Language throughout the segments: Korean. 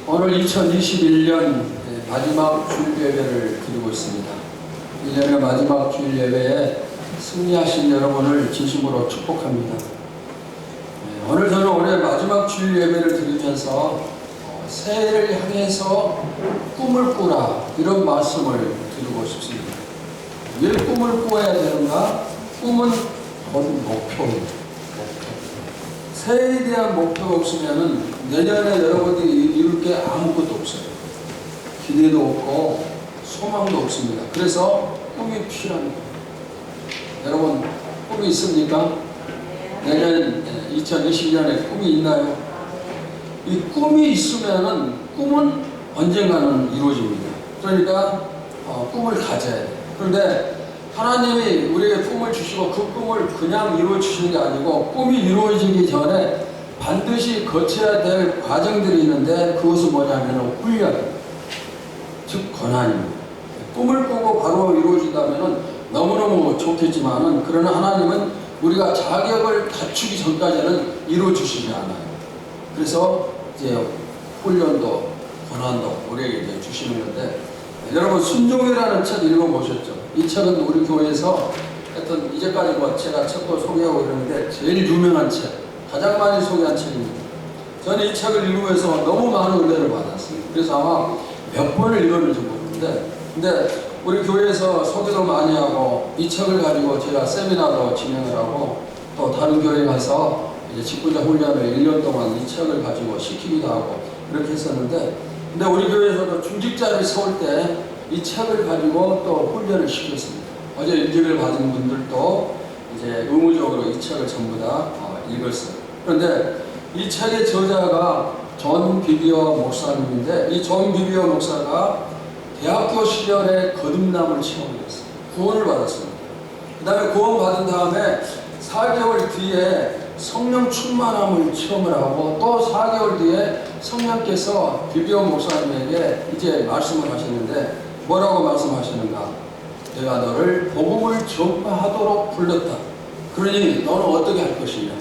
오늘 2021년 마지막 주일 예배를 드리고 있습니다. 1년의 마지막 주일 예배에 승리하신 여러분을 진심으로 축복합니다. 오늘 저는 올해 마지막 주일 예배를 드리면서 새해를 향해서 꿈을 꾸라 이런 말씀을 드리고 싶습니다. 왜 꿈을 꾸어야 되는가? 꿈은 목표입니다. 새해에 대한 목표가 없으면 내년에 여러분들이 이룰 게 아무것도 없어요. 기대도 없고 소망도 없습니다. 그래서 꿈이 필요합니다. 여러분 꿈이 있습니까? 내년 2020년에 꿈이 있나요? 이 꿈이 있으면은 꿈은 언젠가는 이루어집니다. 그러니까 꿈을 가져야 돼요. 그런데 하나님이 우리에게 꿈을 주시고 그 꿈을 그냥 이루어 주시는 게 아니고 꿈이 이루어지기 전에 반드시 거쳐야 될 과정들이 있는데 그것은 뭐냐면 훈련, 즉 고난입니다. 꿈을 꾸고 바로 이루어진다면 너무너무 좋겠지만은 그러나 하나님은 우리가 자격을 갖추기 전까지는 이루어 주시지 않아요. 그래서 이제 훈련도 고난도 우리에게 이제 주시는 건데 여러분 순종이라는 책 읽어보셨죠? 이 책은 우리 교회에서 하여튼 이제까지 뭐 제가 책도 소개하고 이러는데 제일 유명한 책, 가장 많이 소개한 책입니다. 저는 이 책을 읽으면서 너무 많은 은혜를 받았어요. 그래서 아마 몇 번을 읽었는지 모르는데 근데 우리 교회에서 소개도 많이 하고 이 책을 가지고 제가 세미나도 진행을 하고 또 다른 교회에 가서 이제 직분자 훈련을 1년 동안 이 책을 가지고 시키기도 하고 그렇게 했었는데 근데 우리 교회에서도 중직자를 세울 때 이 책을 가지고 또 훈련을 시켰습니다. 어제 일직을 받은 분들도 이제 의무적으로 이 책을 전부 다 읽었어요. 그런데 이 책의 저자가 존 비비어 목사님인데 이 존 비비어 목사가 대학교 시절에 거듭남을 체험했어요. 구원을 받았습니다. 그 다음에 구원 받은 다음에 4개월 뒤에 성령 충만함을 체험을 하고 또 4개월 뒤에 성령께서 비비어 목사님에게 이제 말씀을 하셨는데 뭐라고 말씀하시는가? 내가 너를 복음을 전파하도록 불렀다. 그러니 너는 어떻게 할 것이냐?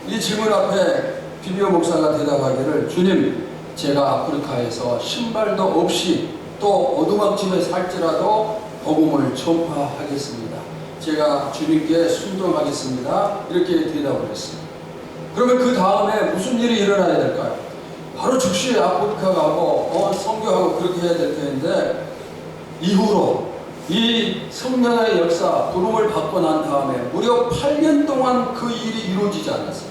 이 질문 앞에 비비어 목사가 대답하기를 주님 제가 아프리카에서 신발도 없이 또 오두막집에 살지라도 복음을 전파하겠습니다. 제가 주님께 순종하겠습니다. 이렇게 대답을 했습니다. 그러면 그 다음에 무슨 일이 일어나야 될까요? 바로 즉시 아프리카 가고 선교하고 그렇게 해야 될 텐데 이후로 이 성령의 역사, 부름을 받고 난 다음에 무려 8년 동안 그 일이 이루어지지 않았어요.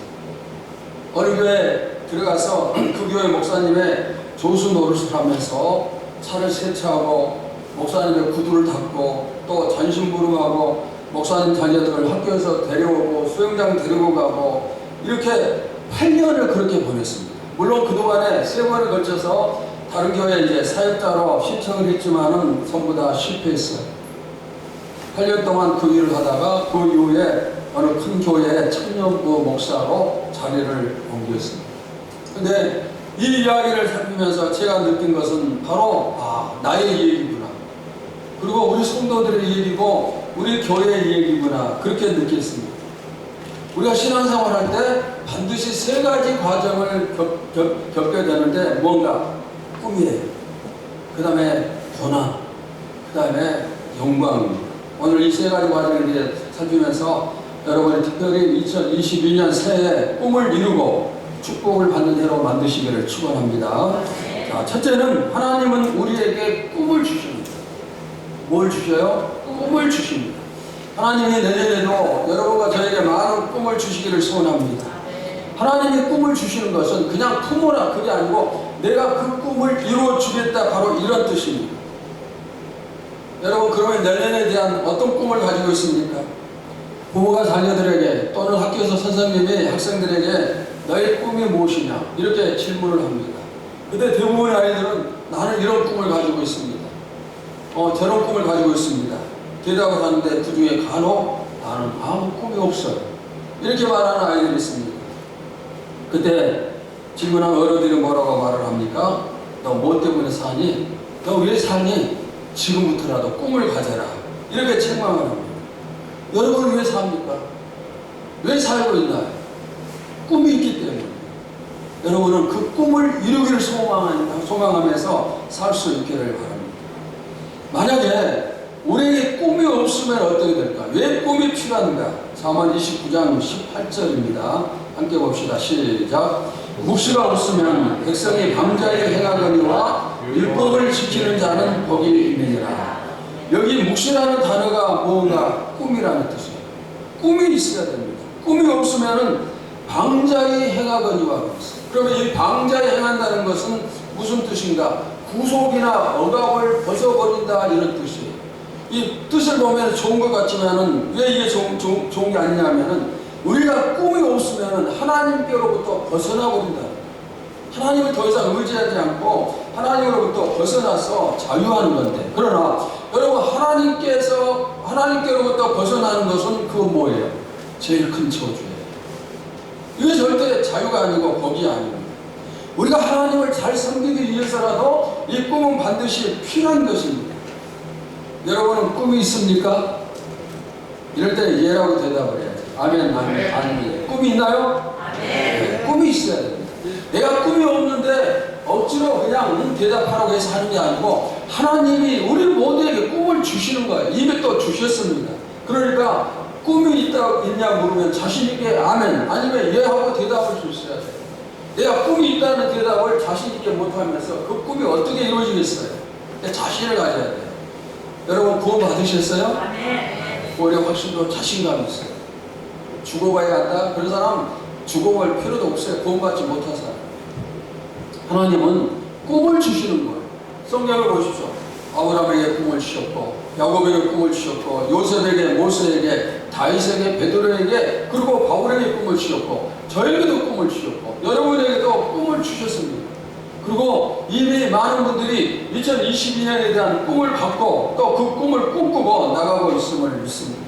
어느 교회에 들어가서 그 교회 목사님의 조수 노릇을 하면서 차를 세차하고 목사님의 구두를 닦고 또 전심부름하고 목사님 자녀들을 학교에서 데려오고 수영장 데리고 가고 이렇게 8년을 그렇게 보냈습니다. 물론 그동안에 3번을 걸쳐서 다른 교회에 이제 사역자로 신청을 했지만은 전부 다 실패했어요. 8년 동안 그 일을 하다가 그 이후에 어느 큰 교회의 청년부 목사로 자리를 옮겼습니다. 근데 이 이야기를 살피면서 제가 느낀 것은 바로 나의 얘기구나. 그리고 우리 성도들의 얘기고 우리 교회의 얘기구나. 그렇게 느꼈습니다. 우리가 신앙생활 할 때 반드시 3가지 과정을 겪게 되는데 뭔가 꿈이에요. 그 다음에 고난, 그 다음에 영광입니다. 오늘 이 3가지 과정을 이제 살피면서 여러분이 특별히 2021년 새해 꿈을 이루고 축복을 받는 해로 만드시기를 축원합니다. 자, 첫째는 하나님은 우리에게 꿈을 주십니다. 뭘 주셔요? 꿈을 주십니다. 하나님이 내년에도 여러분과 저에게 많은 꿈을 주시기를 소원합니다. 하나님이 꿈을 주시는 것은 그냥 품어라 그게 아니고 내가 그 꿈을 이루어 주겠다 바로 이런 뜻입니다. 여러분 그러면 내년에 대한 어떤 꿈을 가지고 있습니까? 부모가 자녀들에게 또는 학교에서 선생님이 학생들에게 너의 꿈이 무엇이냐 이렇게 질문을 합니다. 근데 대부분의 아이들은 나는 이런 꿈을 가지고 있습니다. 저런 꿈을 가지고 있습니다. 대답을 하는데 그 중에 간혹 나는 아무 꿈이 없어요. 이렇게 말하는 아이들이 있습니다. 그때 질문한 어른들이 뭐라고 말을 합니까? 너 뭐 때문에 사니? 너 왜 사니? 지금부터라도 꿈을 가져라. 이렇게 책망을 합니다. 여러분은 왜 삽니까? 왜 살고 있나요? 꿈이 있기 때문에. 여러분은 그 꿈을 이루기를 소망하면서 살 수 있기를 바랍니다. 만약에 우리에게 꿈이 없으면 어떻게 될까? 왜 꿈이 필요한가? 사무엘 29장 18절입니다. 함께 봅시다. 시작. 묵시가 없으면 백성이 방자에 행하거니와 율법을 지키는 자는 복이 있느니라. 여기 묵시라는 단어가 뭔가 꿈이라는 뜻이에요. 꿈이 있어야 됩니다. 꿈이 없으면 방자에 행하거니와 그랬어요. 그러면 이 방자에 행한다는 것은 무슨 뜻인가? 구속이나 억압을 벗어버린다 이런 뜻이에요. 이 뜻을 보면 좋은 것 같지만은 왜 이게 좋은 게 아니냐면은 우리가 꿈이 없으면 하나님께로부터 벗어나 버린다. 하나님을 더 이상 의지하지 않고 하나님으로부터 벗어나서 자유하는 건데, 그러나 여러분 하나님께로부터 벗어나는 것은 그건 뭐예요? 제일 큰 저주예요. 이게 절대 자유가 아니고 복이 아닙니다. 우리가 하나님을 잘 섬기기 위해서라도 이 꿈은 반드시 필요한 것입니다. 여러분은 꿈이 있습니까? 이럴 때 예라고 대답을 해야지. 아멘, 아멘, 아멘. 꿈이 있나요? 아멘. 네, 꿈이 있어야 됩니다. 내가 꿈이 없는데 억지로 그냥 대답하라고 해서 하는 게 아니고 하나님이 우리 모두에게 꿈을 주시는 거예요. 이미 또 주셨습니다. 그러니까 꿈이 있냐 물으면 자신있게 아멘 아니면 예 하고 대답을 줄 수 있어야 돼요. 내가 꿈이 있다는 대답을 자신있게 못하면서 그 꿈이 어떻게 이루어지겠어요? 자신을 가져야 돼요. 여러분 구원 받으셨어요? 우리 훨씬 더 자신감이 있어요. 죽어봐야 한다? 그런 사람 죽어볼 필요도 없어요. 구원받지 못한 사람. 하나님은 꿈을 주시는 거예요. 성경을 보십시오. 아브라함에게 꿈을 주셨고 야곱에게 꿈을 주셨고 요셉에게 모세에게 다윗에게 베드로에게 그리고 바울에게 꿈을 주셨고 저에게도 꿈을 주셨고 여러분에게도 꿈을 주셨습니다. 그리고 이미 많은 분들이 2022년에 대한 꿈을 갖고 또 그 꿈을 꿈꾸고 나가고 있음을 믿습니다.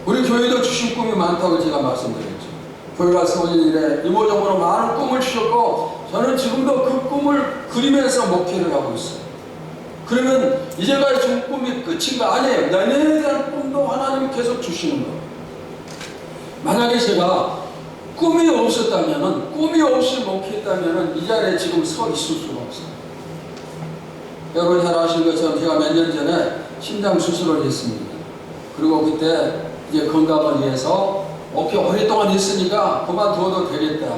우리 교회도 주신 꿈이 많다고 제가 말씀드렸죠. 교회가 세워진 이래 이모저모로 많은 꿈을 주셨고 저는 지금도 그 꿈을 그리면서 목회를 하고 있어요. 그러면 이제까지 준 꿈이 끝인가? 아니에요. 내년에 대한 꿈도 하나님이 계속 주시는 거예요. 만약에 제가 꿈이 없었다면, 꿈이 없이 목회했다면 이 자리에 지금 서 있을 수가 없어요. 여러분 잘 아시는 것처럼 제가 몇 년 전에 심장 수술을 했습니다. 그리고 그때 이제 건강을 위해서 목회 오랫동안 했으니까 그만두어도 되겠다.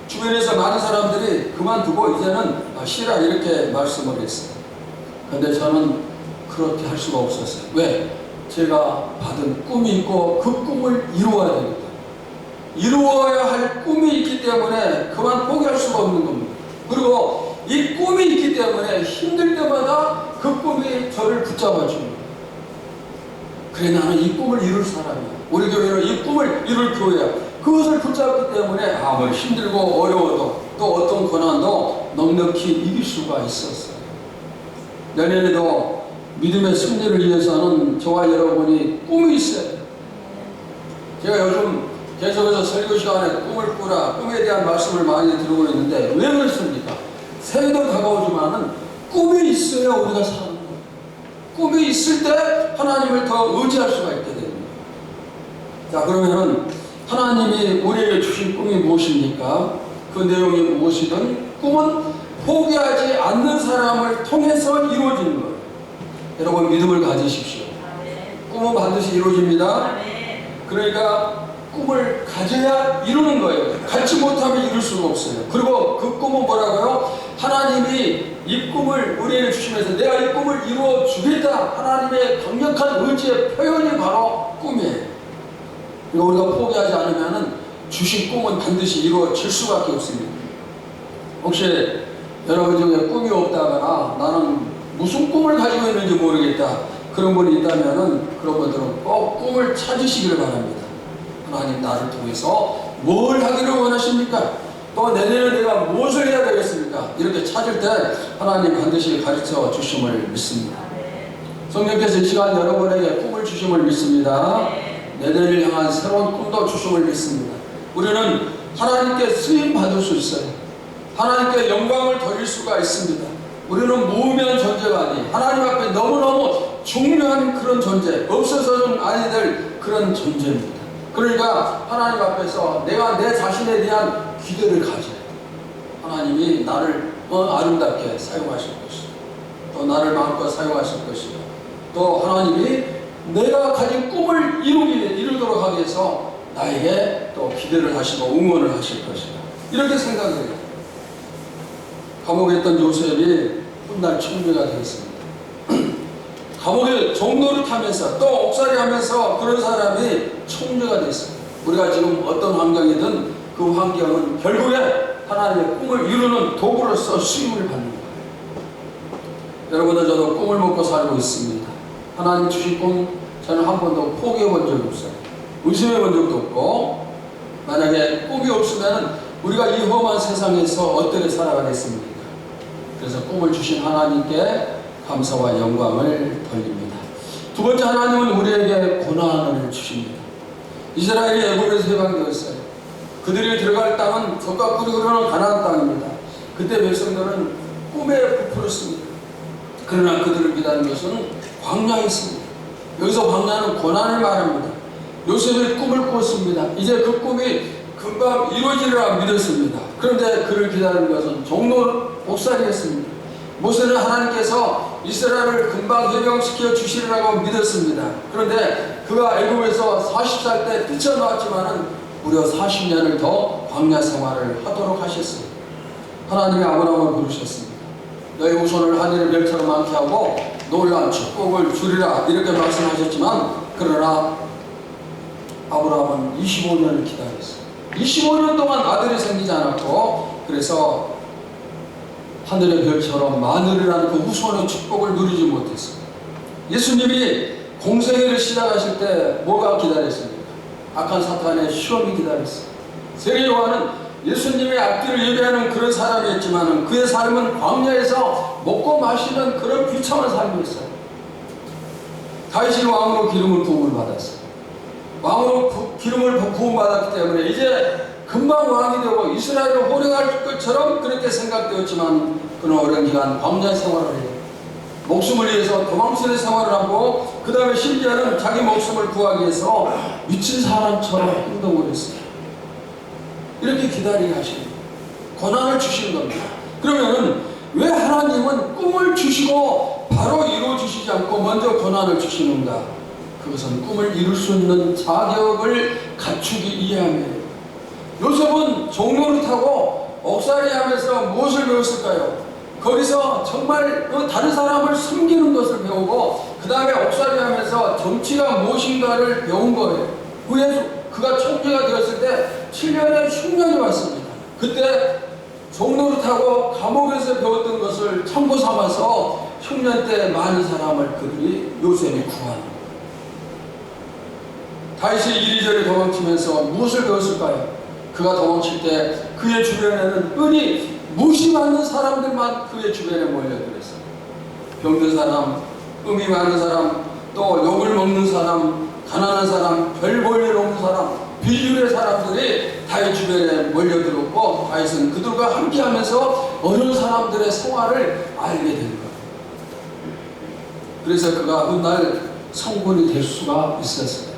주변에서 많은 사람들이 그만두고 이제는 쉬라 이렇게 말씀을 했어요. 그런데 저는 그렇게 할 수가 없었어요. 왜? 제가 받은 꿈이 있고 그 꿈을 이루어야 되겠다. 이루어야 할 꿈이 있기 때문에 그만 포기할 수가 없는 겁니다. 그리고 이 꿈이 있기 때문에 힘들 때마다 그 꿈이 저를 붙잡아 줍니다. 그래 나는 이 꿈을 이룰 사람이야. 우리 교회는 이 꿈을 이룰 교회야. 그것을 붙잡기 때문에 뭐 힘들고 어려워도 또 어떤 고난도 넉넉히 이길 수가 있었어요. 내년에도 믿음의 승리를 위해서는 저와 여러분이 꿈이 있어요. 제가 요즘 계속해서 설교 시간에 꿈을 꾸라, 꿈에 대한 말씀을 많이 들고 있는데 왜 그렇습니까? 새해도 다가오지만은 꿈이 있어야 우리가 사는 거예요. 꿈이 있을 때 하나님을 더 의지할 수가 있게 됩니다. 자, 그러면은 하나님이 우리에게 주신 꿈이 무엇입니까? 그 내용이 무엇이든 꿈은 포기하지 않는 사람을 통해서 이루어지는 거예요. 여러분 믿음을 가지십시오. 꿈은 반드시 이루어집니다. 그러니까 꿈을 가져야 이루는 거예요. 갖지 못하면 이룰 수가 없어요. 그리고 그 꿈은 뭐라고요? 하나님이 이 꿈을 우리에게 주시면서 내가 이 꿈을 이루어 주겠다. 하나님의 강력한 의지의 표현이 바로 꿈이에요. 그리고 우리가 포기하지 않으면 주신 꿈은 반드시 이루어질 수밖에 없습니다. 혹시 여러분 중에 꿈이 없다거나 나는 무슨 꿈을 가지고 있는지 모르겠다. 그런 분이 있다면 그런 분들은 꼭 꿈을 찾으시기를 바랍니다. 하나님 나를 통해서 뭘 하기를 원하십니까? 또 내년에 내가 무엇을 해야 되겠습니까? 이렇게 찾을 때 하나님 반드시 가르쳐 주심을 믿습니다. 성령께서 이 시간 여러분에게 꿈을 주심을 믿습니다. 내년을 향한 새로운 꿈도 주심을 믿습니다. 우리는 하나님께 쓰임 받을 수 있어요. 하나님께 영광을 돌릴 수가 있습니다. 우리는 무의미한 존재가 아니 하나님 앞에 너무너무 중요한 그런 존재, 없어서는 아니 될 그런 존재입니다. 그러니까 하나님 앞에서 내가 내 자신에 대한 기대를 가져요. 하나님이 나를 아름답게 사용하실 것이다. 또 나를 마음껏 사용하실 것이다. 또 하나님이 내가 가진 꿈을 이루도록 하기 위해서 나에게 또 기대를 하시고 응원을 하실 것이다. 이렇게 생각해요. 감옥에 있던 요셉이 훗날 총리가 되었습니다. 감옥에 종노릇하면서 또 옥살이하면서 그런 사람이 총리가 됐습니다. 우리가 지금 어떤 환경이든 그 환경은 결국에 하나님의 꿈을 이루는 도구로서 쓰임을 받는 거예요. 여러분들, 저도 꿈을 먹고 살고 있습니다. 하나님 주신 꿈 저는 한 번도 포기해 본 적이 없어요. 의심해 본 적도 없고, 만약에 꿈이 없으면 우리가 이 험한 세상에서 어떻게 살아가겠습니까? 그래서 꿈을 주신 하나님께 감사와 영광을 돌립니다. 두 번째, 하나님은 우리에게 고난을 주십니다. 이스라엘이 애굽에서 해방되었어요. 그들이 들어갈 땅은 젖과 꿀이 흐르는 가나안 땅입니다. 그때 백성들은 꿈에 부풀었습니다. 그러나 그들을 기다린 것은 광야였습니다. 여기서 광야는 고난을 말합니다. 요셉이 꿈을 꿨습니다. 이제 그 꿈이 금방 이루어지리라 믿었습니다. 그런데 그를 기다리는 것은 종로 옥살이였습니다. 모세는 하나님께서 이스라엘을 금방 해방시켜 주시리라고 믿었습니다. 그런데 그가 애굽에서 40살 때 뛰쳐나왔지만은 무려 40년을 더 광야 생활을 하도록 하셨습니다. 하나님이 아브라함을 부르셨습니다. 너희 후손을 하늘의 별처럼 많게 하고 놀라운 축복을 주리라 이렇게 말씀하셨지만, 그러나 아브라함은 25년을 기다렸어요. 25년 동안 아들이 생기지 않았고, 그래서 하늘의 별처럼 많으리라는 그 후손의 축복을 누리지 못했어요. 예수님이 공생애를 시작하실 때 뭐가 기다렸습니까? 악한 사탄의 시험이 기다렸어요. 세례 요한은 예수님의 앞뒤를 예배하는 그런 사람이었지만 그의 삶은 광야에서 먹고 마시는 그런 비참한 삶이었어요. 다윗이 왕으로 기름을 부음을 받았어요. 왕으로 기름을 부음받았기 때문에 이제 금방 왕이 되고 이스라엘을 호령할 것처럼 그렇게 생각되었지만, 그는 오랜 기간 광야 생활을 해요. 목숨을 위해서 도망치는 생활을 하고, 그 다음에 심지어는 자기 목숨을 구하기 위해서 미친 사람처럼 행동을 했어요. 이렇게 기다리게 하십니다. 고난을 주시는 겁니다. 그러면 왜 하나님은 꿈을 주시고 바로 이루어 주시지 않고 먼저 고난을 주시는가? 그것은 꿈을 이룰 수 있는 자격을 갖추기 위함이에요. 요셉은 종노릇하고 옥살이하면서 무엇을 배웠을까요? 거기서 정말 다른 사람을 섬기는 것을 배우고, 그 다음에 옥살이하면서 정치가 무엇인가를 배운 거예요. 그가 총리가 되었을 때 7년의 흉년이 왔습니다. 그때 종노릇하고 감옥에서 배웠던 것을 참고 삼아서 흉년 때 많은 사람을 그들이 요셉이 구하는 거예요. 다윗이 이리저리 도망치면서 무엇을 배웠을까요? 그가 도망칠 때 그의 주변에는 흔히 무시받는 사람들만 그의 주변에 몰려들었어요. 병든 사람, 음이 많은 사람, 또 욕을 먹는 사람, 가난한 사람, 별 볼일 없는 사람, 비주류의 사람들이 다윗 주변에 몰려들었고, 다윗은 그들과 함께하면서 어려운 사람들의 생활을 알게 된 거예요. 그래서 그가 훗날 성군이 될 수가 있었어요.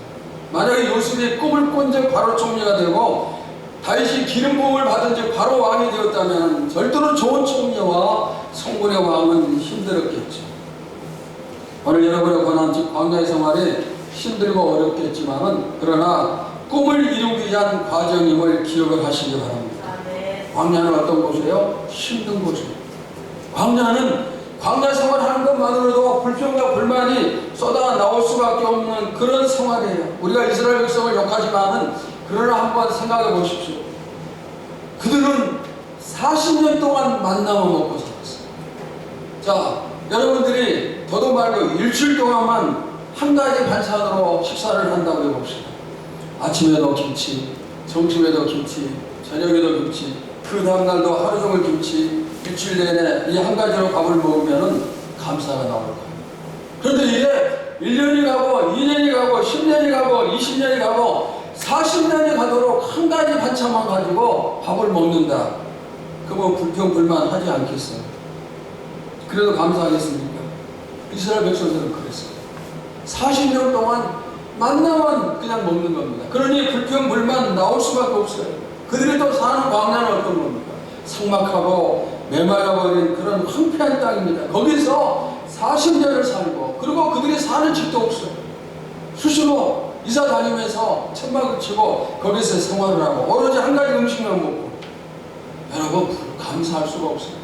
만약에 요셉이 꿈을 꾼 적 바로 총리가 되고 다윗이 기름 부음을 받은 지 바로 왕이 되었다면 절대로 좋은 총리와 성군의 왕은 힘들었겠죠. 오늘 여러분의 고난, 즉 광야의 생활이 힘들고 어렵겠지만은, 그러나 꿈을 이루기 위한 과정임을 기억을 하시기 바랍니다. 광야는 어떤 곳이에요? 힘든 곳이에요. 광야는 광야 생활하는 것만으로도 불평과 불만이 쏟아 나올 수밖에 없는 그런 생활이에요. 우리가 이스라엘 백성을 욕하지만은, 그러나 한번 생각해 보십시오. 그들은 40년 동안 만나만 먹고 살았어요. 자, 여러분들이 더도 말고 일주일 동안만 한 가지 반찬으로 식사를 한다고 해봅시다. 아침에도 김치, 점심에도 김치, 저녁에도 김치, 그 다음날도 하루 종일 김치, 일주일 내내 이 한 가지로 밥을 먹으면 감사가 나올 거예요. 그런데 이게 1년이 가고 2년이 가고 10년이 가고 20년이 가고 40년이 가도록 한 가지 반찬만 가지고 밥을 먹는다. 그러면 불평불만 하지 않겠어요? 그래도 감사하겠습니까? 이스라엘 백성들은 그랬어요. 40년 동안 만나만 그냥 먹는 겁니다. 그러니 불평불만 나올 수밖에 없어요. 그들이 또 사는 광야는 어떤 겁니까? 상막하고 메말라버린 그런 황폐한 땅입니다. 거기서 40년을 살고 그리고 그들이 사는 집도 없어요. 수시로 이사 다니면서 천막을 치고 거기서 생활을 하고 오로지 한 가지 음식만 먹고 여러분 감사할 수가 없어요.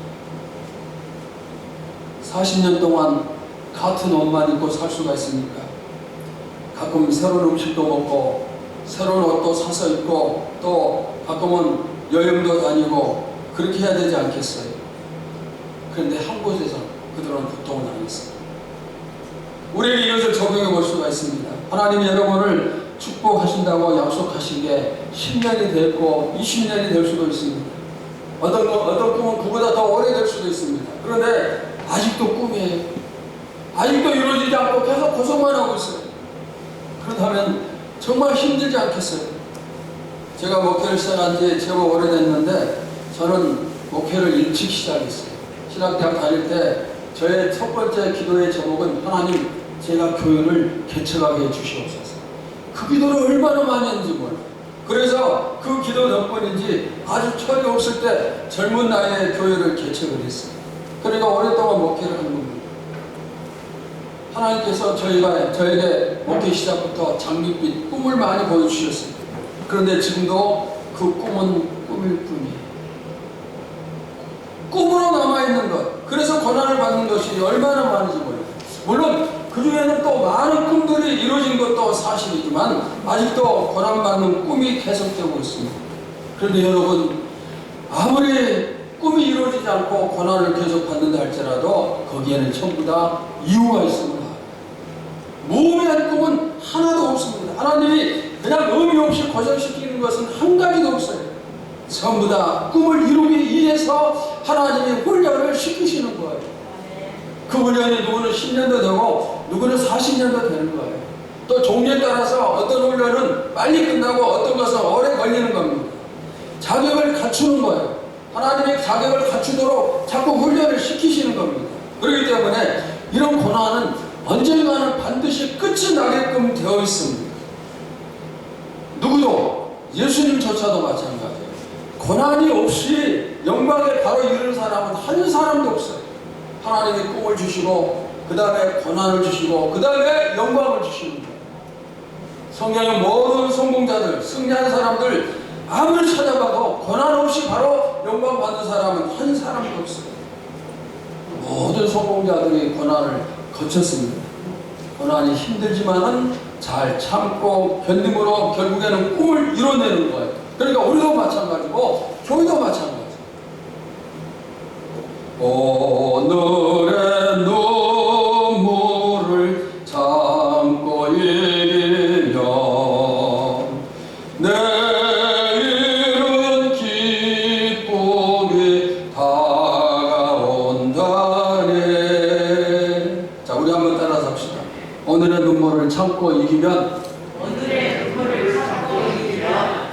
40년 동안 같은 옷만 입고 살 수가 있습니까? 가끔 새로운 음식도 먹고 새로운 옷도 사서 입고 또 가끔은 여행도 다니고 그렇게 해야 되지 않겠어요? 그런데 한 곳에서 그들은 고통을 당했어요. 우리에게 이것을 적용해 볼 수가 있습니다. 하나님이 여러분을 축복하신다고 약속하신 게 10년이 됐고 20년이 될 수도 있습니다. 어떤 꿈은 그보다 더 오래될 수도 있습니다. 그런데 아직도 꿈이에요. 아직도 이루어지지 않고 계속 고생만 하고 있어요. 그렇다면 정말 힘들지 않겠어요? 제가 목회를 시작한 지 제법 오래됐는데 저는 목회를 일찍 시작했어요. 신학대학 다닐 때 저의 첫 번째 기도의 제목은 하나님 제가 교회를 개척하게 해주시옵소서. 그 기도를 얼마나 많이 했는지 몰라요. 그래서 그 기도 덕분인지 아주 철이 없을 때 젊은 나이에 교회를 개척을 했어요. 그러니까 오랫동안 목회를 하는 겁니다. 하나님께서 저에게 목회 시작부터 장밋빛 꿈을 많이 보여주셨습니다. 그런데 지금도 그 꿈은 꿈일 뿐이에요. 꿈으로 남아있는 것, 그래서 고난을 받는 것이 얼마나 많은지 몰라요. 물론 그 중에는 또 많은 꿈들이 이루어진 것도 사실이지만 아직도 고난받는 꿈이 계속되고 있습니다. 그런데 여러분, 아무리 꿈이 이루어지지 않고 고난을 계속 받는다 할지라도 거기에는 전부 다 이유가 있습니다. 무의미한 꿈은 하나도 없습니다. 하나님이 그냥 의미 없이 고생시키는 것은 한 가지도 없어요. 전부 다 꿈을 이루기 위해서 하나님이 훈련을 시키시는 거예요. 그 훈련이 누구는 10년도 되고 누구는 40년도 되는 거예요. 또 종류에 따라서 어떤 훈련은 빨리 끝나고 어떤 것은 오래 걸리는 겁니다. 자격을 갖추는 거예요. 하나님의 자격을 갖추도록 자꾸 훈련을 시키시는 겁니다. 그렇기 때문에 이런 고난은 언젠가는 반드시 끝이 나게끔 되어 있습니다. 누구도 예수님조차도 마찬가지예요. 고난이 없이 영광에 바로 이르는 사람은 한 사람도 없어요. 하나님이 꿈을 주시고 그 다음에 고난을 주시고 그 다음에 영광을 주시는 거예요. 성경의 모든 성공자들, 승리한 사람들 아무리 찾아봐도 고난 없이 바로 영광 받는 사람은 한 사람도 없어요. 모든 성공자들이 고난을 거쳤습니다. 고난이 힘들지만은 잘 참고 견딤으로 결국에는 꿈을 이뤄내는 거예요. 그러니까 우리도 마찬가지고 교회도 마찬가지예요. 오늘의 눈물을 참고 이기면 내일은 기쁨이 다가온다네. 자, 우리 한번 따라서 합시다. 오늘의 눈물을 참고 이기면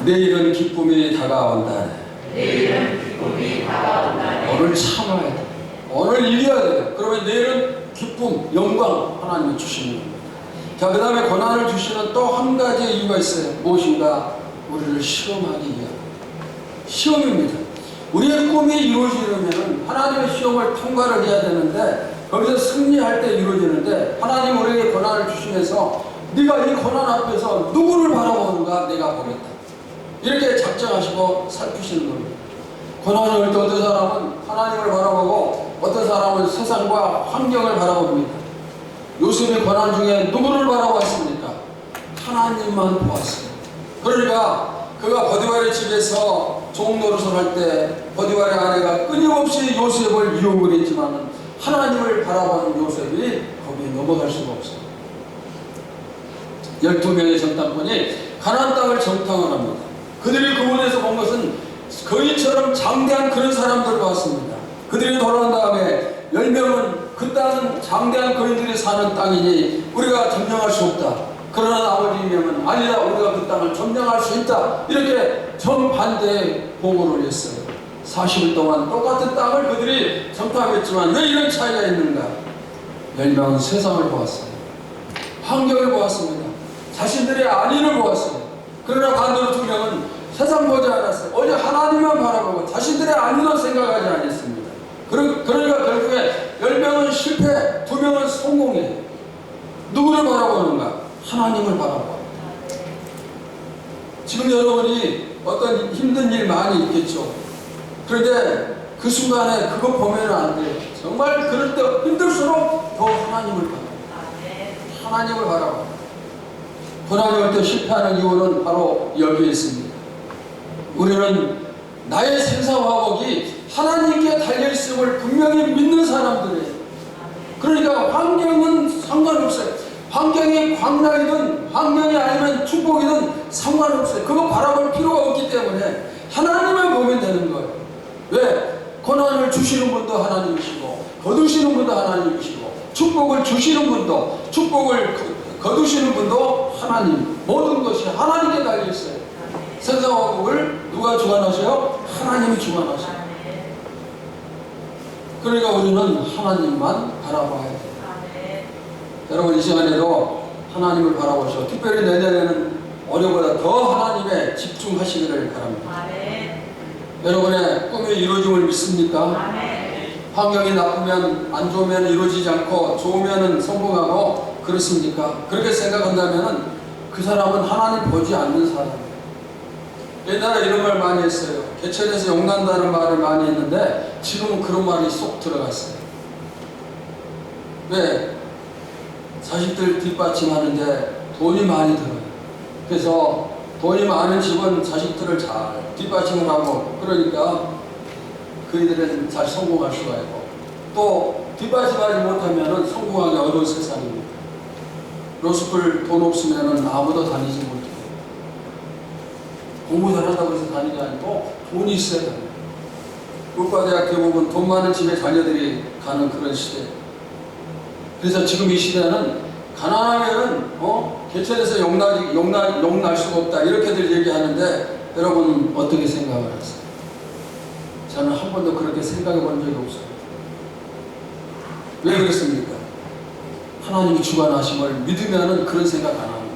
내일은 기쁨이 다가온다네. 오늘 참아야 돼. 오늘 이겨야 돼. 그러면 내일은 기쁨, 영광 하나님이 주시는 겁니다. 자, 그 다음에 고난을 주시는 또 한 가지 이유가 있어요. 무엇인가? 우리를 시험하기 위한 시험입니다. 우리의 꿈이 이루어지려면 하나님의 시험을 통과를 해야 되는데 거기서 승리할 때 이루어지는데 하나님 우리에게 고난을 주시면서 네가 이 고난 앞에서 누구를 바라보는가 내가 보겠다. 이렇게 작정하시고 살피시는 겁니다. 고난이 올 때 어떤 사람은 하나님을 바라보고 어떤 사람은 세상과 환경을 바라봅니다. 요셉의 고난 중에 누구를 바라보았습니까? 하나님만 보았어요. 그러니까 그가 보디발의 집에서 종노릇을 할 때 보디발의 아내가 끊임없이 요셉을 유혹을 했지만 하나님을 바라보는 요셉이 거기에 넘어갈 수가 없어요. 12명의 정탐꾼이 가나안 땅을 정탐을 합니다. 그들이 그곳에서 본 것은 거인처럼 장대한 그런 사람들을 봤습니다. 그들이 돌아온 다음에 10명은 그 땅은 장대한 거인들이 사는 땅이니 우리가 점령할 수 없다. 그러나 나머지 2명은 아니다, 우리가 그 땅을 점령할 수 있다. 이렇게 정반대의 보고를 했어요. 40일 동안 똑같은 땅을 그들이 정탐했지만 왜 이런 차이가 있는가? 10명은 세상을 보았어요. 환경을 보았습니다. 자신들의 안위를 보았어요. 그러나 반대로 2명은 세상 보지 않았어요. 오직 하나님만 바라보고 자신들의 안위도 생각하지 않았습니다. 그러니까 결국에 10명은 실패, 2명은 성공해. 누구를 바라보는가? 하나님을 바라봐. 지금 여러분이 어떤 힘든 일 많이 있겠죠. 그런데 그 순간에 그거 보면 안 돼요. 정말 그럴 때 힘들수록 더 하나님을 바라봐. 하나님을 바라봐. 고난이 올 때 실패하는 이유는 바로 여기에 있습니다. 우리는 나의 생사화복이 하나님께 달려있음을 분명히 믿는 사람들이에요. 그러니까 환경은 상관없어요. 환경이 광란이든 환경이 아니면 축복이든 상관없어요. 그거 바라볼 필요가 없기 때문에 하나님만 보면 되는 거예요. 왜? 고난을 주시는 분도 하나님이시고 거두시는 분도 하나님이시고 축복을 주시는 분도 축복을 거두시는 분도 하나님. 모든 것이 하나님께 달려있어요. 생사화복을 누가 주관하세요? 하나님이 주관하세요. 그러니까 우리는 하나님만 바라봐야 돼요. 여러분 이 시간에도 하나님을 바라보시고 특별히 내년에는 올해보다 더 하나님에 집중하시기를 바랍니다. 여러분의 꿈이 이루어짐을 믿습니까? 환경이 나쁘면 안 좋으면 이루어지지 않고 좋으면 성공하고 그렇습니까? 그렇게 생각한다면 그 사람은 하나님 보지 않는 사람이에요. 옛날에 이런 말 많이 했어요. 개천에서 욕난다는 말을 많이 했는데 지금은 그런 말이 쏙 들어갔어요. 왜? 자식들 뒷받침하는데 돈이 많이 들어요. 그래서 돈이 많은 집은 자식들을 잘 뒷받침을 하고 그러니까 그이들은 잘 성공할 수가 있고 또 뒷받침하지 못하면 성공하기 어려운 세상입니다. 로스쿨 돈 없으면 아무도 다니지 못해요. 공부 잘한다고 해서 다니는 게 아니고 돈이 있어야 돼요. 의과대학 대부분 돈 많은 집에 자녀들이 가는 그런 시대. 그래서 지금 이 시대는 가난하면은 개천에서 용날 수가 없다 이렇게들 얘기하는데 여러분 어떻게 생각을 하세요? 저는 한 번도 그렇게 생각해 본 적이 없어요. 왜 그렇습니까? 하나님이 주관하심을 믿으면은 그런 생각 안 합니다.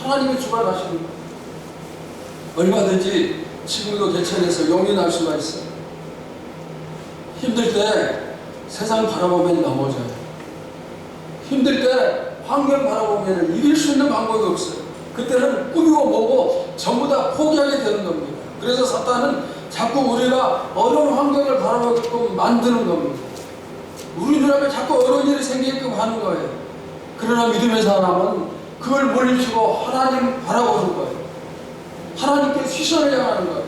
하나님이 주관하시는 거예요. 얼마든지 지금도 개천에서 용이 날 수가 있어요. 힘들 때 세상 바라보면 넘어져요. 힘들 때 환경 바라보면 이길 수 있는 방법이 없어요. 그때는 꿈이고 뭐고 전부 다 포기하게 되는 겁니다. 그래서 사탄은 자꾸 우리가 어려운 환경을 바라보게끔 만드는 겁니다. 우리 눈앞에 자꾸 어려운 일이 생기게끔 하는 거예요. 그러나 믿음의 사람은 그걸 물리치고 하나님 바라보는 거예요. 하나님께 시선을 향하는 거예요.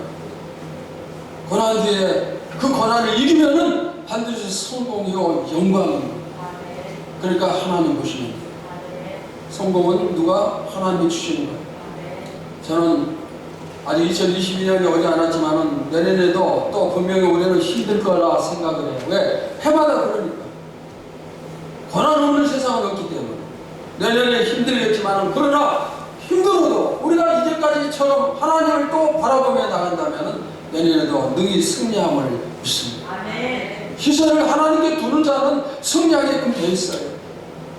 고난 뒤에 그 고난을 이기면은 반드시 성공이요 영광입니다. 그러니까 하나님 보시는 거예요. 성공은 누가? 하나님이 주시는 거예요. 저는 아직 2022년이 오지 않았지만은 내년에도 또 분명히 우리는 힘들 거라 생각을 해요. 왜? 해마다 그러니까. 고난 없는 세상은 없기 때문에. 내년에 힘들겠지만은 그러나 힘들어도 우리가 이제까지처럼 하나님을 또 바라보며 나간다면은 내년에도 능히 승리함을 믿습니다. 시선을 하나님께 두는 자는 승리하게끔 되어 있어요.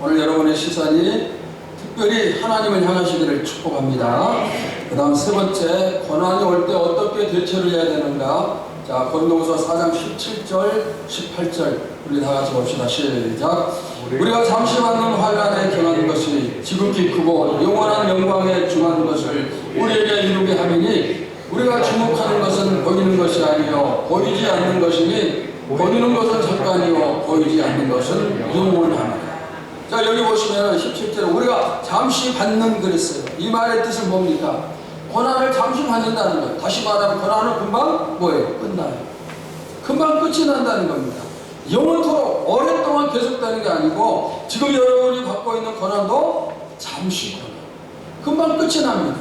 오늘 여러분의 시선이 특별히 하나님을 향하시기를 축복합니다. 그 다음 세 번째, 고난이 올 때 어떻게 대처를 해야 되는가? 자, 고린도후서 4장 17절, 18절 우리 다 같이 봅시다. 시작. 우리가 잠시 받는 환난에 경한 것이 지극히 크고 영원한 영광에 중한 것을 우리에게 이루게 하느니 우리가 주목하는 것은 보이는 것이 아니요 보이지 않는 것이니 보이는 것은 잠깐이요 보이지 않는 것은 영원하니라. 자, 여기 보시면 17절에 우리가 잠시 받는 그랬어요. 이 말의 뜻은 뭡니까? 고난을 잠시 받는다는 거예요. 다시 말하면 고난은 금방 뭐예요? 끝나요. 금방 끝이 난다는 겁니다. 영원토록 오랫동안 계속되는 게 아니고 지금 여러분이 받고 있는 고난도 잠시 고난. 금방 끝이 납니다.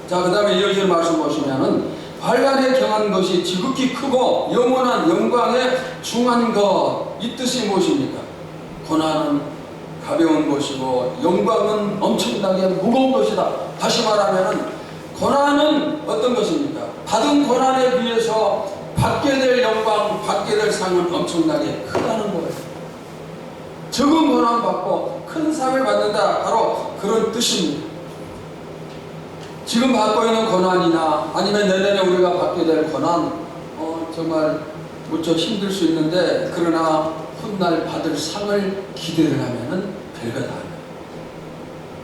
자, 그 다음에 이어지는 말씀 보시면은 환난에 경한 것이 지극히 크고 영원한 영광에 중한 것. 이 뜻이 무엇입니까? 고난은 가벼운 것이고 영광은 엄청나게 무거운 것이다. 다시 말하면은 고난은 어떤 것입니까? 받은 고난에 비해서 받게 될 영광, 받게 될 상은 엄청나게 크다는 거예요. 적은 고난 받고 큰 상을 받는다. 바로 그런 뜻입니다. 지금 받고 있는 고난이나 아니면 내년에 우리가 받게 될 고난, 정말 무척 힘들 수 있는데, 그러나 훗날 받을 상을 기대를 하면은 별것 아니에요.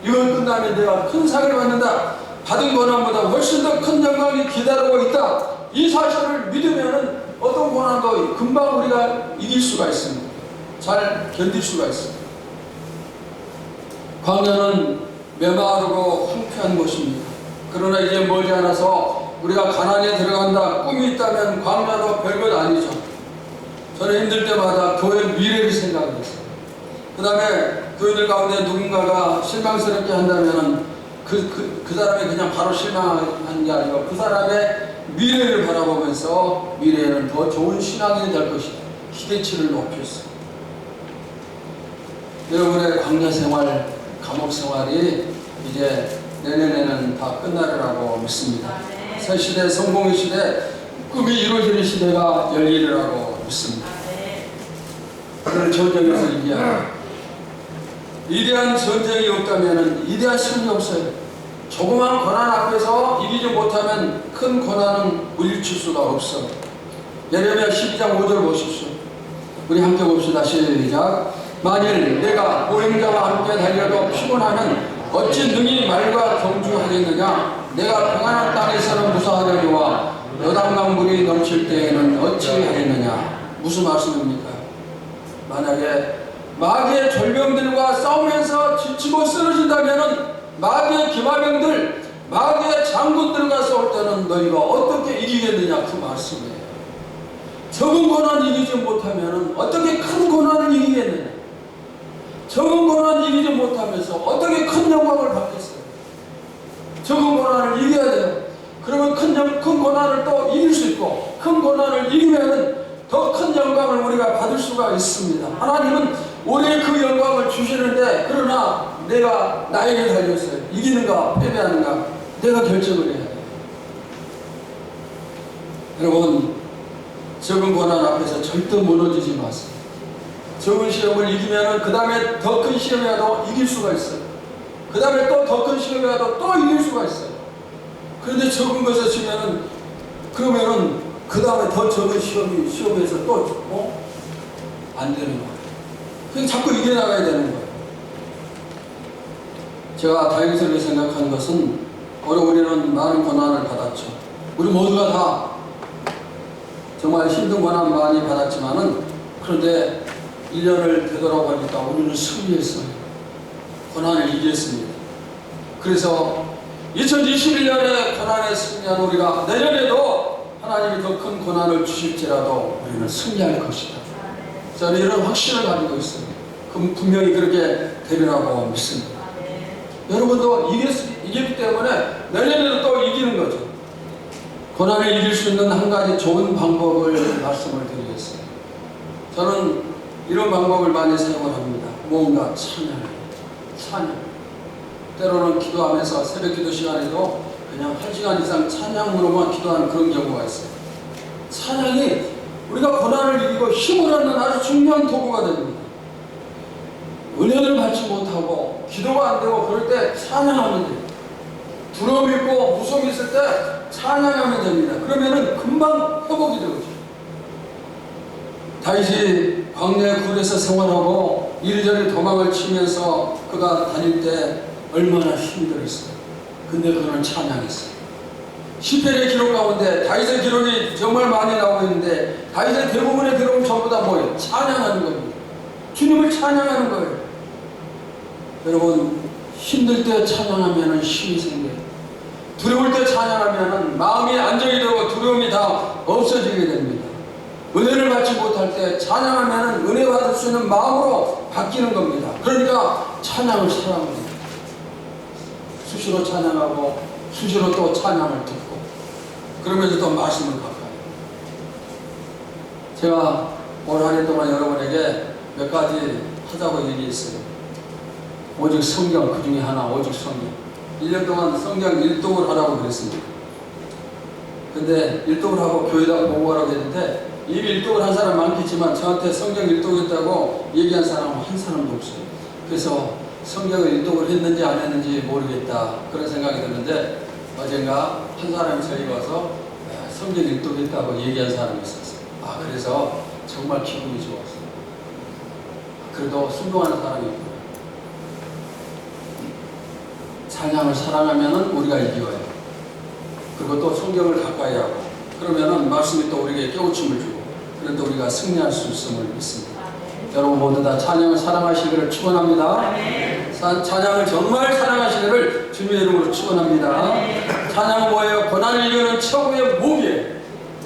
이걸 끝나면 내가 큰 상을 받는다, 받은 고난보다 훨씬 더 큰 영광이 기다리고 있다, 이 사실을 믿으면은 어떤 고난도 금방 우리가 이길 수가 있습니다. 잘 견딜 수가 있습니다. 광야는 메마르고 황폐한 곳입니다. 그러나 이제 멀지 않아서 우리가 가나안에 들어간다 꿈이 있다면 광야도 별것 아니죠. 저는 힘들 때마다 교회 미래를 생각했어요. 그 다음에 교인들 가운데 누군가가 실망스럽게 한다면 그 사람이 그냥 바로 실망한 게 아니고 그 사람의 미래를 바라보면서 미래에는 더 좋은 신앙이 될 것이다, 기대치를 높였어요. 여러분의 광야 생활, 감옥 생활이 이제 내년에는 다 끝나리라고 믿습니다. 새 시대, 성공의 시대, 꿈이 이루어지는 시대가 열리리라고 믿습니다. 그런 전쟁에서 이기하라. 위대한 전쟁이 없다면 위대한 승리 없어요. 조그만 고난 앞에서 이기지 못하면 큰 고난은 물리칠 수가 없어. 예레미야 12장 5절 보십시오. 우리 함께 봅시다. 시작. 만일 내가 보행자와 함께 달려도 피곤하면 어찌 능히 말과 경주하겠느냐. 내가 평안한 땅에서는 무사하려니와 요단강 물이 넘칠 때에는 어찌 하겠느냐. 무슨 말씀입니까? 만약에 마귀의 졸병들과 싸우면서 지치고 쓰러진다면 마귀의 기마병들, 마귀의 장군들과 싸울 때는 너희가 어떻게 이기겠느냐, 그 말씀이에요. 적은 고난 이기지 못하면 어떻게 큰 고난을 이기겠느냐. 적은 고난 이기지 못하면서 어떻게 큰 영광을 받겠어요. 적은 고난을 이겨야 돼요. 그러면 큰 고난을 또 이길 수 있고, 큰 고난을 이기면 더 큰 영광을 우리가 받을 수가 있습니다. 하나님은 우리의 그 영광을 주시는데, 그러나 내가 나에게 달렸어요. 이기는가 패배하는가 내가 결정을 해야 돼요. 여러분, 적은 고난 앞에서 절대 무너지지 마세요. 적은 시험을 이기면 그 다음에 더 큰 시험이 와도 이길 수가 있어요. 그 다음에 또 더 큰 시험이 와도 또 이길 수가 있어요. 그런데 적은 것을 치면은, 그러면은 그 다음에 더 적은 시험에서 또 안 되는 거예요. 그냥 자꾸 이겨나가야 되는 거예요. 제가 다윗을 생각하는 것은, 우리는 많은 고난을 받았죠. 우리 모두가 다 정말 힘든 고난 많이 받았지만은, 그런데 1년을 되돌아보니까 우리는 승리했어요. 고난을 이겼습니다. 그래서 2021년에 고난에 승리한 우리가 내년에도 하나님이 더 큰 고난을 주실지라도 우리는 승리할 것이다. 저는 이런 확신을 가지고 있습니다. 분명히 그렇게 되리라고 믿습니다. 여러분도 이겼기 때문에 내년에도 또 이기는 거죠. 고난을 이길 수 있는 한 가지 좋은 방법을 말씀을 드리겠습니다. 저는 이런 방법을 많이 사용을 합니다. 뭔가 찬양. 때로는 기도하면서 새벽 기도 시간에도 그냥 1시간 이상 찬양으로만 기도하는 그런 경우가 있어요. 찬양이 우리가 고난을 이기고 힘을 얻는 아주 중요한 도구가 됩니다. 은혜를 받지 못하고 기도가 안 되고 그럴 때 찬양하면 돼요. 두려움이 있고 무서움이 있을 때 찬양하면 됩니다. 그러면은 금방 회복이 되거든요. 다윗이 광야의 굴에서 생활하고 이리저리 도망을 치면서 그가 다닐 때 얼마나 힘이 들었어요. 근데 그는 찬양했어요. 시편의 기록 가운데 다윗의 기록이 정말 많이 나오고 있는데, 다윗의 대부분의 기록은 전부 다 뭐예요? 찬양하는 겁니다. 주님을 찬양하는 거예요. 여러분, 힘들 때 찬양하면 힘이 생겨요. 두려울 때 찬양하면 마음이 안정이 되고 두려움이 다 없어지게 됩니다. 은혜를 받지 못할 때 찬양하면 은혜 받을 수 있는 마음으로 바뀌는 겁니다. 그러니까 찬양을 사랑합니다. 수시로 찬양하고 수시로 또 찬양을 듣고, 그러면서 또 말씀을 가까이. 제가 올 한 해 동안 여러분에게 몇 가지 하자고 얘기했어요. 오직 성경, 그 중에 하나, 오직 성경. 1년 동안 성경 일독을 하라고 그랬습니다. 근데 일독을 하고 교회에다 보고하라고 했는데, 이미 일독을 한 사람 많겠지만 저한테 성경 일독했다고 얘기한 사람은 한 사람도 없어요. 그래서 성경을 일독을 했는지 안 했는지 모르겠다, 그런 생각이 드는데, 어젠가 한 사람이 저희 와서 성경 읽도록 얘기한 사람이 있었어요. 그래서 정말 기분이 좋았어요. 그래도 순종하는 사람이 있구나. 찬양을 사랑하면은 우리가 이겨요. 그리고 또 성경을 가까이 하고, 그러면은 말씀이 또 우리에게 깨우침을 주고, 그래도 우리가 승리할 수 있음을 믿습니다. 여러분 모두 다 찬양을 사랑하시기를 축원합니다. 찬양을 정말 사랑하시기를 주님의 이름으로 축원합니다. 찬양은 뭐예요? 고난을 이기는 최고의 무기예요.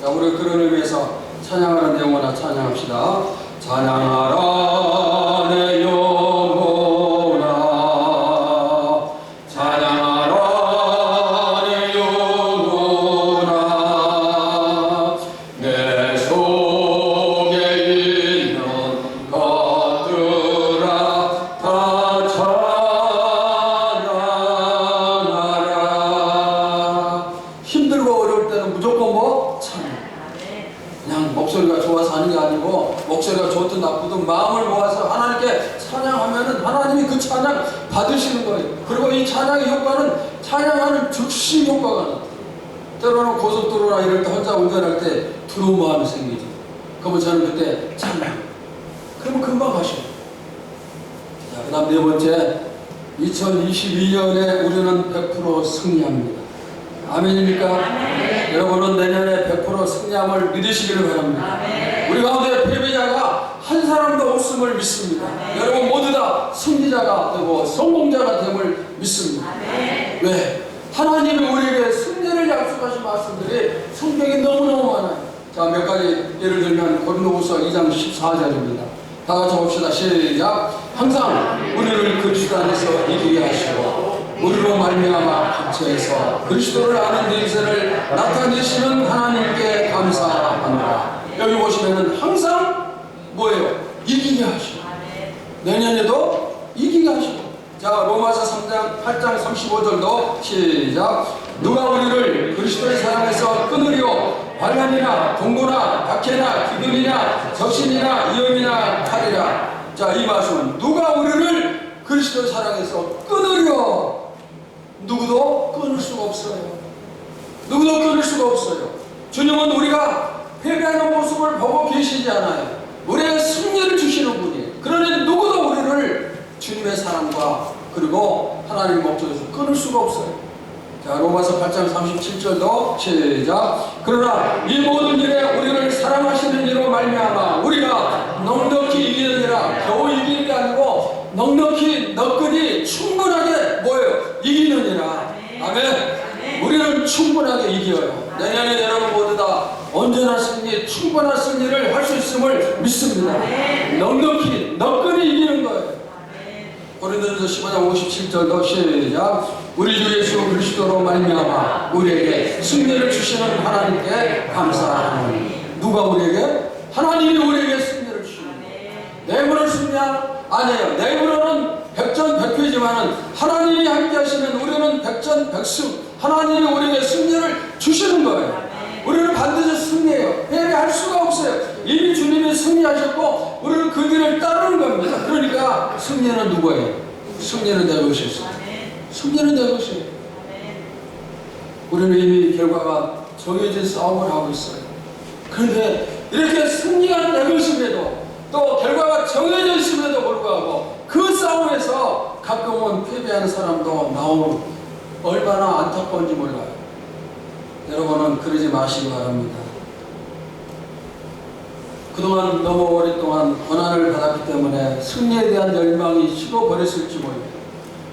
자, 우리 그런 의미에서 찬양하는 내용으로 찬양합시다. 찬양하라 내 영혼아, 찬양하라 내 영혼아, 내 속에 있는 것들아 다 찬양하라. 힘들고 어려울 때는 무조건 뭐? 찬양. 그냥 목소리가 좋아서 하는 게 아니고, 목소리가 좋든 나쁘든 마음을 모아서 하나님께 찬양하면은 하나님이 그 찬양 받으시는 거예요. 그리고 이 찬양의 효과는 찬양하는 즉시 효과가 나타나요. 때로는 고속도로나 이럴 때 혼자 운전할 때 두려운 마음이 생기죠. 그러면 저는 그때 찬양. 그러면 금방 가셔요. 자, 그 다음 네 번째, 2022년에 우리는 100% 승리합니다. 아멘입니까? 아멘. 여러분은 내년에 100% 승리함을 믿으시기를 바랍니다. 아멘. 우리 가운데 패배자가 한 사람도 없음을 믿습니다. 아멘. 여러분 모두 다 승리자가 되고 성공자가 됨을 믿습니다. 아멘. 왜? 하나님이 우리에게 승리를 약속하신 말씀들이 성경에 너무너무 많아요. 자, 몇 가지 예를 들면 고린도후서 2장 14절입니다. 다 같이 봅시다. 시작. 항상 우리를 그리스도 안에서 이기게 하시고 우리로 말미암아 각처에서 그리스도를 아는 내세를 나타내시는 하나님께 감사합니다. 여기 보시면은 항상 뭐예요? 이기게 하시고, 내년에도 이기게 하시고. 자, 로마서 3장 8장 35절도 시작. 누가 우리를 그리스도의 사랑에서 끊으리요? 환난이나 공고나 박해나 기근이나 적신이나 위험이나 칼이라. 자, 이 말씀은 누가 우리를 그리스도의 사랑에서 끊으려? 누구도 끊을 수가 없어요. 누구도 끊을 수가 없어요. 주님은 우리가 패배하는 모습을 보고 계시지 않아요. 우리의 승리를 주시는 분이에요. 그러니 누구도 우리를 주님의 사랑과 그리고 하나님의 목적에서 끊을 수가 없어요. 자, 로마서 8장 37절도 시작. 그러나 이 모든 일에 우리를 사랑하시는 이로 말미암아 우리가 넉넉히 이기느니라. 겨우 이기는 게 아니고 넉넉히 너끈히 충분하게 뭐예요? 이기느니라. 아멘. 우리는 충분하게 이겨요. 내년에 여러분 모두 다 언제나 승리, 충분한 승리를 할 수 있음을 믿습니다. 넉넉히 너끈히 이기는 거예요. 고린도전서 15장 57절도 시작. 우리 주 예수 그리스도로 말미암아 우리에게 승리를 주시는 하나님께 감사하노니. 누가 우리에게? 하나님이 우리에게 승리를 주시는 거예요. 내 힘으로 승리하나? 아니에요. 내 힘으로는 백전백패지만은 하나님이 함께 하시면 우리는 백전백승. 하나님이 우리에게 승리를 주시는 거예요. 우리는 반드시 승리해요. 패배할 수가 없어요. 이미 주님이 승리하셨고 우리는 그 길을 따르는 겁니다. 그러니까 승리는 누구예요? 승리는 내 것이었어요. 승리는 내 것이에요. 우리는 이미 결과가 정해진 싸움을 하고 있어요. 그런데 이렇게 승리한 내 것임에도 또 결과가 정해져 있음에도 불구하고 그 싸움에서 가끔은 패배하는 사람도 나오고 얼마나 안타까운지 몰라요. 여러분은 그러지 마시기 바랍니다. 그동안 너무 오랫동안 고난을 받았기 때문에 승리에 대한 열망이 식어버렸을지 모릅니다.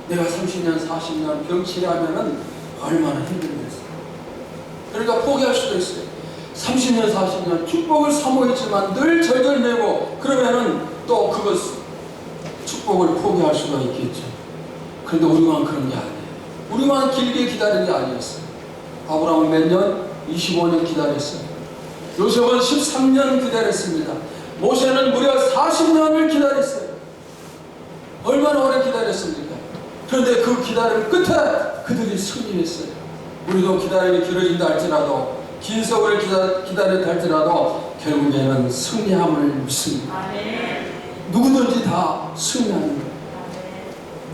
내가 30년, 40년 병치하면은 얼마나 힘들겠어요. 그러니까 포기할 수도 있어요. 30년, 40년 축복을 사모했지만 늘 절절매고 그러면은 또 그것 축복을 포기할 수가 있겠죠. 그런데 우리만 그런 게 아니에요. 우리만 길게 기다린 게 아니었어요. 아브라함은 몇 년? 25년 기다렸어요. 요셉은 13년 기다렸습니다. 모세는 무려 40년을 기다렸어요. 얼마나 오래 기다렸습니까? 그런데 그 기다림 끝에 그들이 승리했어요. 우리도 기다림이 길어진다 할지라도 긴 세월을 기다렸다 할지라도 결국에는 승리함을 믿습니다. 누구든지 다 승리하는 거예요.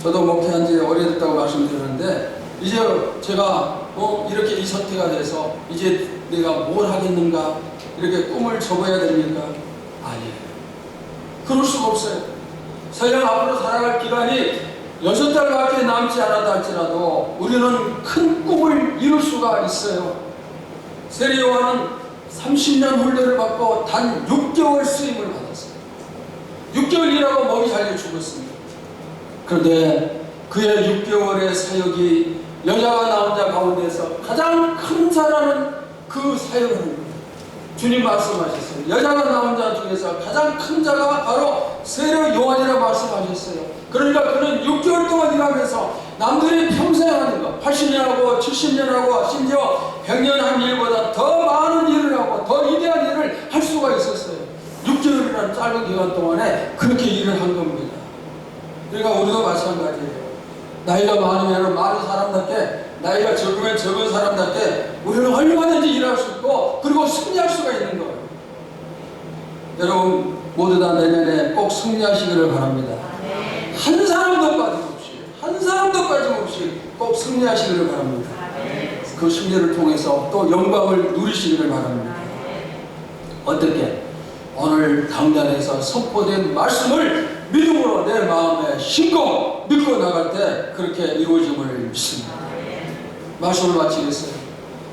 저도 목회한 지 오래됐다고 말씀드렸는데 이제 제가 이렇게 이 상태가 돼서 이제 내가 뭘 하겠는가 이렇게 꿈을 접어야 됩니까? 아니에요. 그럴 수가 없어요. 설령 앞으로 살아갈 기간이 6달밖에 남지 않았다 할지라도 우리는 큰 꿈을 이룰 수가 있어요. 세례 요한은 30년 훈련을 받고 단 6개월 수임을 받았어요. 6개월 일하고 몸이 잘려 죽었습니다. 그런데 그의 6개월의 사역이 여자가 나온 자 가운데서 가장 큰 자라는 그 사역을 합니다. 주님 말씀하셨어요. 여자가 나온 자 중에서 가장 큰 자가 바로 세례 요한이라고 말씀하셨어요. 그러니까 그는 6개월 동안 일하면서 남들이 평생 하는 것 80년하고 70년하고 심지어 100년 한 일보다 더 많은 일을 하고 더 위대한 일을 할 수가 있었어요. 6개월이라는 짧은 기간 동안에 그렇게 일을 한 겁니다. 그러니까 우리도 마찬가지예요. 나이가 많으면 많은 사람답게, 나이가 적으면 적은 사람답게 우리는 얼마든지 일할 수 있고 그리고 승리할 수가 있는 거예요. 여러분 모두 다 내년에 꼭 승리하시기를 바랍니다. 한 사람도 빠짐없이 꼭 승리하시기를 바랍니다. 그 승리를 통해서 또 영광을 누리시기를 바랍니다. 어떻게? 오늘 강단에서 선포된 말씀을 믿음으로 내 마음에 심고 믿고 나갈 때 그렇게 이루어짐을 믿습니다. 말씀을 마치겠어요.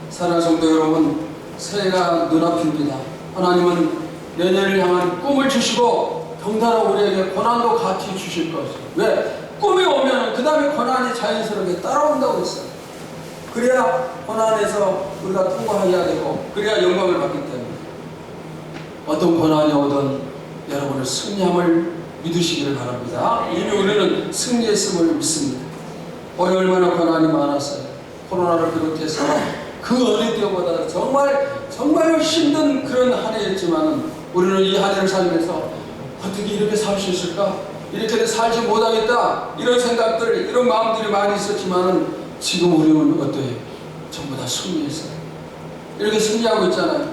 사랑하는 성도 여러분, 새해가 눈앞입니다. 하나님은 내년을 향한 꿈을 주시고 덩달아 우리에게 고난도 같이 주실 것이에요. 왜? 꿈이 오면 그 다음에 고난이 자연스럽게 따라온다고 했어요. 그래야 고난에서 우리가 통과해야 되고 그래야 영광을 받기 때문에 어떤 고난이 오든 여러분의 승리함을 믿으시기를 바랍니다. 이미 우리는 승리했음을 믿습니다. 올해 얼마나 고난이 많았어요. 코로나를 비롯해서 그 어느 때보다 정말 힘든 그런 한 해였지만 우리는 이 한 해를 살면서 어떻게 이렇게 살 수 있을까? 이렇게 살지 못하겠다 이런 생각들 이런 마음들이 많이 있었지만 지금 우리는 어때요? 전부 다 승리했어요. 이렇게 승리하고 있잖아요.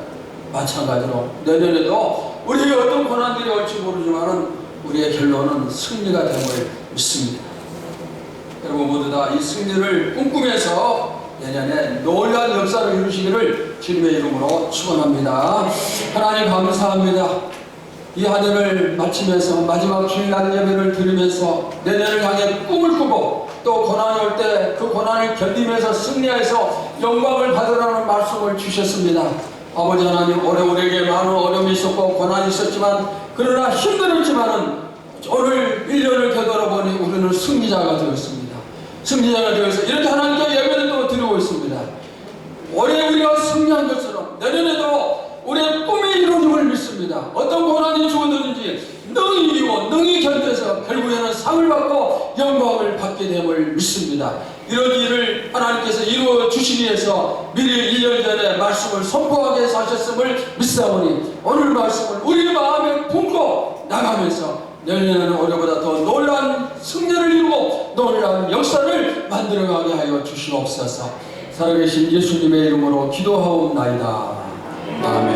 마찬가지로 내년에도 우리에게 어떤 고난들이 올지 모르지만 우리의 결론은 승리가 됨을 믿습니다. 여러분 모두 다 이 승리를 꿈꾸면서 내년에 놀라운 역사를 이루시기를 주님의 이름으로 축원합니다. 하나님 감사합니다. 이 한 해를 마치면서 마지막 주일날 예배를 드리면서 내년을 향해 꿈을 꾸고 또 고난이 올 때 그 고난을 견디면서 승리해서 영광을 받으라는 말씀을 주셨습니다. 아버지 하나님, 올해 우리에게 많은 어려움이 있었고 고난이 있었지만 그러나 힘들었지만은 오늘 1년을 되돌아보니 우리는 승리자가 되었습니다. 승리자가 되어서 이렇게 하나님께 예배를 또 드리고 있습니다. 올해 우리가 승리한 것처럼 내년에도 우리의 꿈이 이루어짐을 믿습니다. 어떤 고난이 주어지든지 능히 이기고 능히 견뎌서 결국에는 상을 받고 영광을 받게 됨을 믿습니다. 이런 일을 하나님께서 이루어 주시기 위해서 미리 1년 전에 말씀을 선포하게 해서 하셨음을 믿사오니 오늘 말씀을 우리 마음에 품고 나가면서 내년에는 올해보다 더 놀라운 승리를 이루고 놀라운 역사를 만들어가게 하여 주시옵소서. 살아계신 예수님의 이름으로 기도하옵나이다. 아멘.